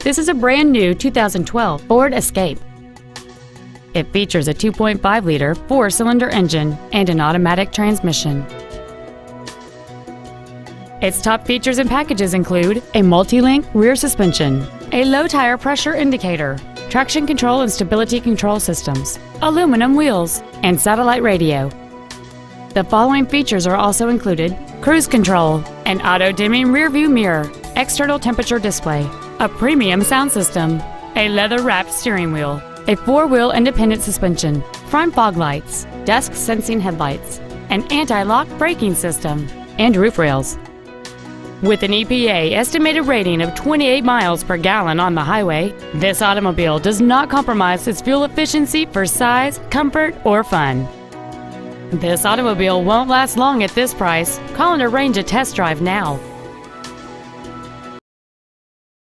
This is a brand new 2012 Ford Escape. It features a 2.5-liter four-cylinder engine and an automatic transmission. Its top features and packages include a multi-link rear suspension, a low tire pressure indicator, traction control and stability control systems, aluminum wheels, and satellite radio. The following features are also included: cruise control, an auto-dimming rearview mirror, external temperature display, a premium sound system, a leather-wrapped steering wheel, a four-wheel independent suspension, front fog lights, dusk sensing headlights, an anti-lock braking system, and roof rails. With an EPA estimated rating of 28 miles per gallon on the highway, this automobile does not compromise its fuel efficiency for size, comfort, or fun. This automobile won't last long at this price. Call and arrange a test drive now.